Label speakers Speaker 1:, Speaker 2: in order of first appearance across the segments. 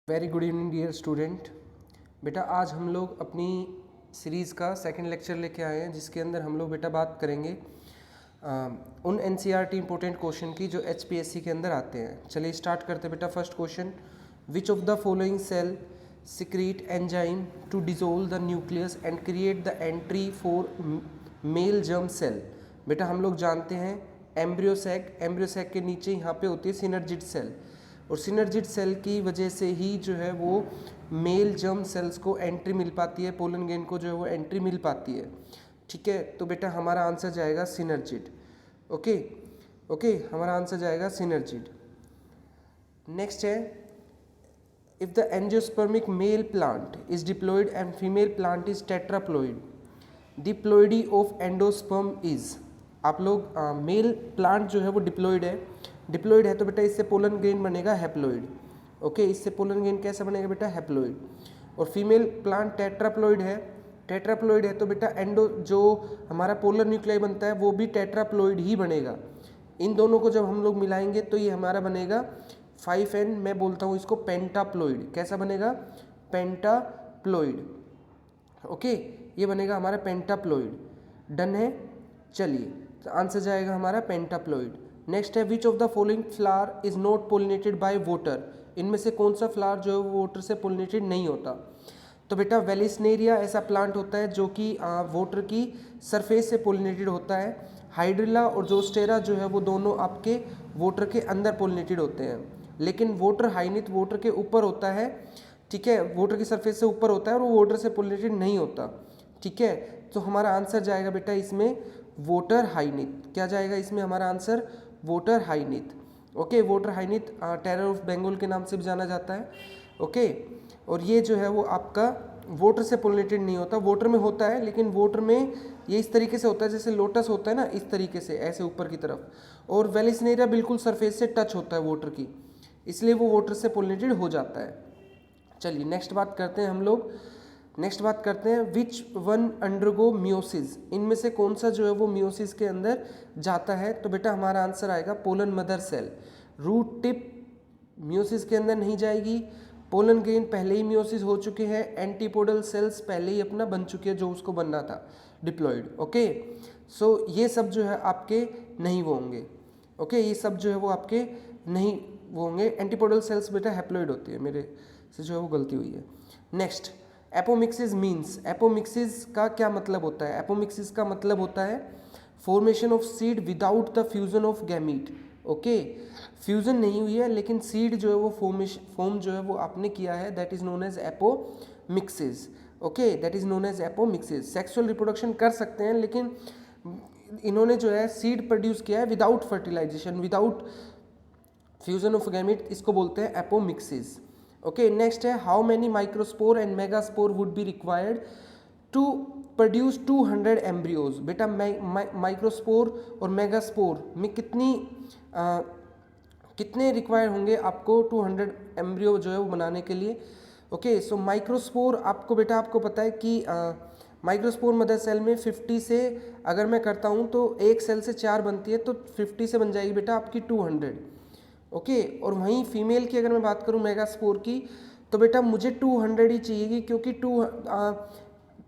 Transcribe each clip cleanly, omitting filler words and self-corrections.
Speaker 1: Very good evening dear student. बेटा आज हम लोग अपनी सीरीज़ का सेकंड लेक्चर लेके आए हैं जिसके अंदर हम लोग बेटा बात करेंगे उन एनसीईआरटी इंपॉर्टेंट क्वेश्चन की जो एचपीएससी के अंदर आते हैं। चलिए स्टार्ट करते बेटा। First question, which of the following cell secrete enzyme to dissolve the nucleus and create the entry for male germ cell. बेटा हम लोग जानते हैं एम्ब्रियोसैक के नीचे यहाँ पे होती है सिनर्जिड सेल, और सिनर्जिड सेल की वजह से ही जो है वो मेल जर्म सेल्स को एंट्री मिल पाती है, पोलन ग्रेन को जो है वो एंट्री मिल पाती है। ठीक है, तो बेटा हमारा आंसर जाएगा सिनर्जिड। ओके, हमारा आंसर जाएगा सिनर्जिड। नेक्स्ट है, if the angiospermic male plant is diploid and female plant is tetraploid, diploidy of endosperm is. आप लोग मेल प्लांट जो है वो डिप्लॉयड है तो बेटा इससे पोलन ग्रेन बनेगा हैप्लॉइड। ओके, इससे पोलन ग्रेन कैसा बनेगा बेटा? हैप्लॉइड। और फीमेल प्लांट टेट्राप्लॉयड है तो बेटा एंडो जो हमारा पोलर न्यूक्लियाई बनता है वो भी टेट्राप्लॉयड ही बनेगा। इन दोनों को जब हम लोग मिलाएंगे तो ये हमारा बनेगा 5N, मैं बोलता हूँ इसको पेंटाप्लॉयड। कैसा बनेगा? पेंटाप्लॉयड। ओके, ये बनेगा हमारा पेंटाप्लॉयड। डन है। चलिए तो आंसर जाएगा हमारा पेंटाप्लॉयड। नेक्स्ट है, which of the following flower is not pollinated by water. इनमें से कौन सा फ्लावर जो है वो वाटर से पोलिनेटेड नहीं होता? तो बेटा वेलिस्नेरिया ऐसा प्लांट होता है जो कि वाटर की सरफेस से पोलिनेटेड होता है। हाइड्रिला और जोस्टेरा जो है वो दोनों आपके वाटर के अंदर पोलिनेटेड होते हैं, लेकिन वाटर हाइनिथ वाटर के ऊपर होता है। ठीक है, वाटर की सरफेस से ऊपर होता है और वो वाटर से पोलिनेटेड नहीं होता। ठीक है, तो हमारा आंसर जाएगा बेटा इसमें वाटर हाइनिथ। क्या जाएगा इसमें हमारा answer? Water hyacinth. Okay, water hyacinth terror of Bengal के नाम से भी जाना जाता है। ओके, और ये जो है वो आपका वाटर से पोलिनेटेड नहीं होता, वाटर में होता है, लेकिन वाटर में ये इस तरीके से होता है जैसे लोटस होता है ना, इस तरीके से ऐसे ऊपर की तरफ। और वेलिस्नेरिया बिल्कुल सरफेस से टच होता है वाटर की, इसलिए वो वाटर से पोलिनेटेड हो जाता है। चलिए नेक्स्ट बात करते हैं हम लोग। Which one undergo meiosis. इनमें से कौन सा जो है वो मियोसिस के अंदर जाता है? तो बेटा हमारा आंसर आएगा pollen mother cell. Root tip meiosis के अंदर नहीं जाएगी। पोलन ग्रेन पहले ही मियोसिस हो चुके हैं। एंटीपोडल सेल्स पहले ही अपना बन चुके हैं जो उसको बनना था, डिप्लॉयड। ओके, सो ये सब जो है आपके नहीं वो होंगे। ओके, ये सब जो है वो आपके नहीं वो होंगे। एंटीपोडल सेल्स बेटा हैप्लॉइड होती है, मेरे से जो है वो गलती हुई है। Next, apomixis means. एपोमिक्सिस का क्या मतलब होता है? एपोमिक्सिस का मतलब होता है formation of seed without the fusion of gamete. Okay, fusion नहीं हुई है लेकिन सीड जो है वो फॉर्म जो है वो आपने किया है, that is known as apomixis. Okay, that is known as apomixis. Sexual reproduction कर सकते हैं लेकिन इन्होंने जो है सीड प्रोड्यूस किया है without fertilisation, without fusion of gamete, इसको बोलते हैं एपोमिक्सिस। ओके, नेक्स्ट है, how many microspore and megaspore would be required to produce 200 embryos. बेटा माइक्रोस्पोर और मेगास्पोर में कितने रिक्वायर होंगे आपको 200 एम्ब्रियो जो है वो बनाने के लिए? ओके, सो माइक्रोस्पोर आपको बेटा आपको पता है कि माइक्रोस्पोर मदर सेल में 50 से अगर मैं करता हूँ तो एक सेल से 4 बनती है, तो 50 से बन जाएगी बेटा आपकी 200। ओके, और वहीं फीमेल की अगर मैं बात करूं मेगास्पोर की, तो बेटा मुझे 200 ही चाहिएगी, क्योंकि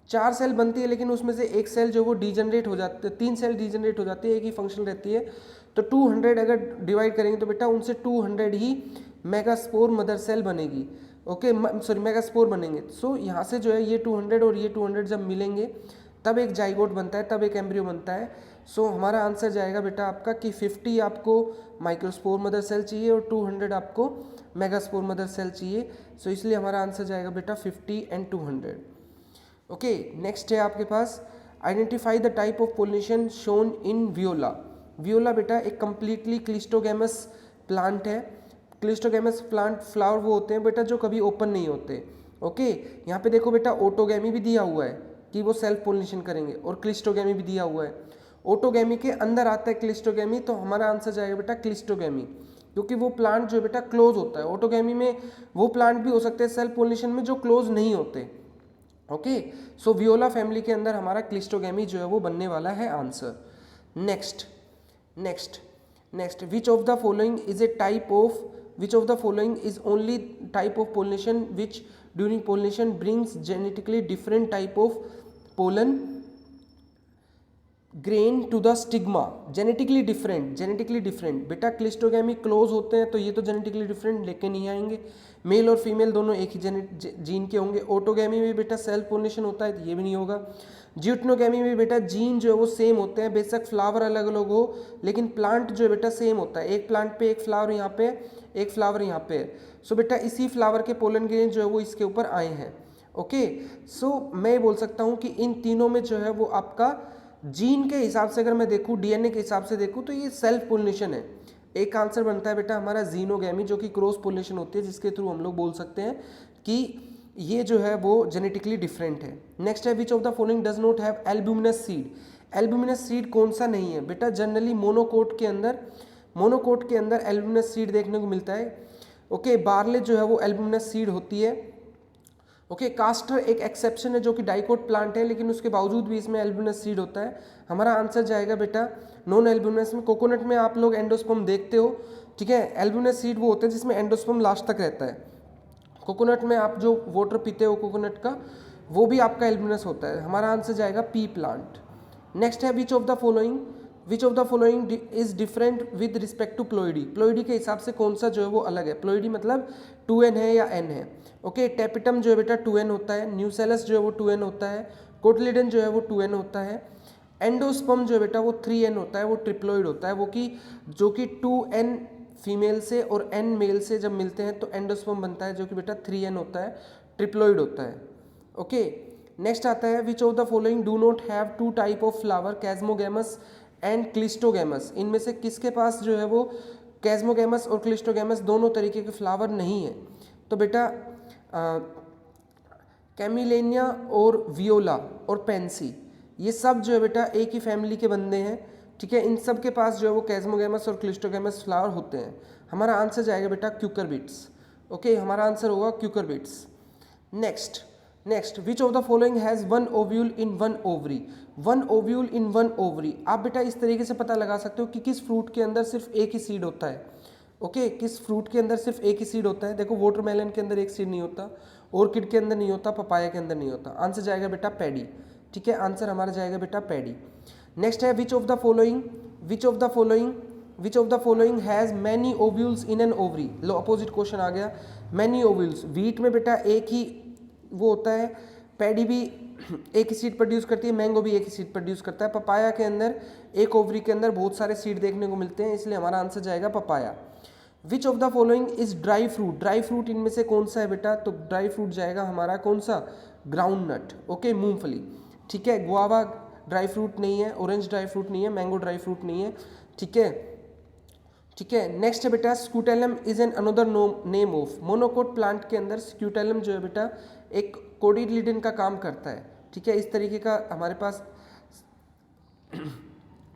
Speaker 1: 4 सेल बनती है लेकिन उसमें से एक सेल जो वो डीजनरेट हो जाती है, 3 सेल डीजनरेट हो जाती है, एक ही फंक्शन रहती है। तो 200 अगर डिवाइड करेंगे तो बेटा उनसे 200 ही मेगास्पोर मदर सेल बनेगी। ओके, सॉरी मेगास्पोर बनेंगे। सो यहाँ से जो है ये 200 और ये 200 जब मिलेंगे तब एक जाइगोट बनता है, तब एक एम्ब्रियो बनता है। सो हमारा आंसर जाएगा बेटा आपका कि 50 आपको माइक्रोस्पोर मदर सेल चाहिए और 200 आपको मेगास्पोर मदर सेल चाहिए। सो इसलिए हमारा आंसर जाएगा बेटा 50 एंड 200। ओके, नेक्स्ट है आपके पास, identify the type of pollination shown in Viola. Viola बेटा एक कंप्लीटली क्लिस्टोगैमस प्लांट है। क्लिस्टोगैमस प्लांट फ्लावर वो होते हैं बेटा जो कभी ओपन नहीं होते। ओके, यहाँ पे देखो बेटा ऑटोगैमी भी दिया हुआ है कि वो सेल्फ पोलिनेशन करेंगे, और क्लिस्टोगैमी भी दिया हुआ है। ऑटोगैमी के अंदर आता है क्लिस्टोगैमी, तो हमारा आंसर जाएगा बेटा क्लिस्टोगैमी, क्योंकि वो प्लांट जो है बेटा क्लोज होता है। ऑटोगैमी में वो प्लांट भी हो सकते हैं सेल्फ पोलिनेशन में जो क्लोज नहीं होते। ओके, सो वियोला फैमिली के अंदर हमारा क्लिस्टोगैमी जो है वो बनने वाला है answer. Next, which of the following is a type of which of the following is only type of pollination which during pollination brings genetically different type of pollen grain to the stigma. Genetically different बेटा cleistogamy close होते हैं तो ये तो genetically different लेके नहीं आएंगे। Mail और फीमेल दोनों एक ही जीन के होंगे। ऑटोगैमी में बेटा सेल्फ पोलिनेशन होता है तो ये भी नहीं होगा। ज्यूटनोगैमी में बेटा जीन जो है वो सेम होते हैं, बेशक फ्लावर अलग अलग हो लेकिन प्लांट जो है बेटा सेम होता है। एक प्लांट पे एक फ्लावर यहाँ पे, एक फ्लावर यहाँ पे है। सो बेटा इसी फ्लावर के पोलन ग्रेन जो है वो इसके ऊपर आए हैं। ओके, सो मैं बोल सकता हूँ कि इन तीनों में जो है वो आपका जीन के हिसाब से अगर मैं देखूँ, डीएनए के हिसाब से देखूँ तो ये सेल्फ पोलिनेशन है। एक आंसर बनता है बेटा हमारा जीनोगैमी जो कि क्रॉस पोलिनेशन होती है, जिसके थ्रू हम लोग बोल सकते हैं कि ये जो है वो जेनेटिकली डिफरेंट है। नेक्स्ट है which of the following does not have albuminous seed. Albuminous seed कौन सा नहीं है बेटा? जनरली मोनोकोट के अंदर एल्ब्यूमिनस सीड देखने को मिलता है। ओके, बार्ले जो है वो एल्ब्यूमिनस सीड होती है। ओके, कास्टर एक एक्सेप्शन है जो कि डाइकोट प्लांट है लेकिन उसके बावजूद भी इसमें एल्ब्यूमिनस सीड होता है। हमारा आंसर जाएगा बेटा नॉन एल्ब्यूमिनस में। कोकोनट में आप लोग एंडोस्पर्म देखते हो, ठीक है। एल्ब्यूमिनस सीड वो होते हैं जिसमें एंडोस्पर्म लास्ट तक रहता है। कोकोनट में आप जो वाटर पीते हो कोकोनट का, वो भी आपका एल्ब्यूमिनस होता है। हमारा आंसर जाएगा पी प्लांट। नेक्स्ट है which of the following is different with respect to ploidy. Ploidy के हिसाब से कौन सा जो है वो अलग है? प्लोइडी मतलब 2n है या n है। ओके, टेपिटम जो है बेटा 2n होता है। न्यूसेलस जो है वो 2n होता है। कोटलिडन जो है वो 2n होता है। एंडोस्पर्म जो है बेटा वो 3n होता है, वो ट्रिप्लोइड होता है। वो कि जो कि 2n फीमेल से और n मेल से जब मिलते हैं तो एंडोस्पर्म बनता है जो कि बेटा 3n होता है, ट्रिप्लोइड होता है। ओके, नेक्स्ट आता है which of the following do not have two type of flower, chasmogamous and cleistogamous. इनमें से किसके पास जो है वो कैस्मोगैमस और क्लिस्टोगैमस दोनों तरीके के फ्लावर नहीं है? तो बेटा कैमिलेनिया और वियोला और पेंसी, ये सब जो है बेटा एक ही फैमिली के बंदे हैं, ठीक है। इन सब के पास जो है वो कैस्मोगैमस और क्लिस्टोगैमस फ्लावर होते हैं। हमारा आंसर जाएगा बेटा क्यूकरबिट्स। ओके, हमारा आंसर होगा cucurbits. Next which of the following has one ovule in one ovary. One ovule in one ovary, आप बेटा इस तरीके से पता लगा सकते हो कि किस फ्रूट के अंदर सिर्फ एक ही सीड होता है। ओके, किस फ्रूट के अंदर सिर्फ एक ही सीड होता है? देखो वाटरमेलन के अंदर एक सीड नहीं होता, ऑर्किड के अंदर नहीं होता, पपाया के अंदर नहीं होता। आंसर जाएगा बेटा पैडी, ठीक है। आंसर हमारा जाएगा बेटा पैडी। नेक्स्ट है which of the following has many ovules in an ovary. लो, अपोजिट क्वेश्चन आ गया। मैनी ओव्यूल्स, व्हीट में बेटा एक ही वो होता है, पैडी भी एक ही सीड प्रोड्यूस करती है, मैंगो भी एक ही सीड प्रोड्यूस करता है। पपाया के अंदर एक ओवरी के अंदर बहुत सारे सीड देखने को मिलते हैं, इसलिए हमारा आंसर जाएगा papaya. Which of the following is dry fruit. Dry fruit इनमें से कौन सा है बेटा? तो ड्राई फ्रूट जाएगा हमारा कौन सा? ग्राउंड नट। ओके, मूंगफली, ठीक है। गुआवा ड्राई फ्रूट नहीं है, ऑरेंज ड्राई फ्रूट नहीं है, मैंगो ड्राई फ्रूट नहीं है, ठीक है। नेक्स्ट है बेटा scutellum is an another name of. Monocot plant के अंदर स्क्यूटेलम जो है बेटा एक कोटिलिडन का काम करता है, ठीक है। इस तरीके का हमारे पास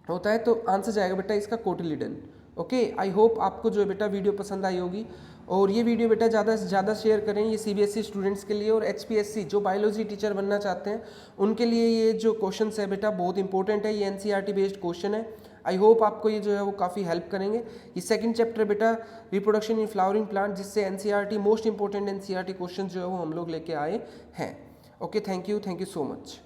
Speaker 1: होता है, तो आंसर जाएगा बेटा इसका कोटिलिडन। ओके, आई होप आपको जो है बेटा वीडियो पसंद आई होगी, और ये वीडियो बेटा ज़्यादा से ज़्यादा शेयर करें। ये सीबीएसई स्टूडेंट्स के लिए और एचपीएससी जो बायोलॉजी टीचर बनना चाहते हैं उनके लिए ये जो क्वेश्चन है बेटा बहुत इंपॉर्टेंट है। ये एनसीईआरटी बेस्ड क्वेश्चन है। आई होप आपको ये जो है वो काफ़ी हेल्प करेंगे। ये सेकंड चैप्टर बेटा रिप्रोडक्शन इन फ्लावरिंग प्लांट, जिससे NCERT most important NCERT question जो है वो हम लोग लेके आए हैं। Okay, thank you so much.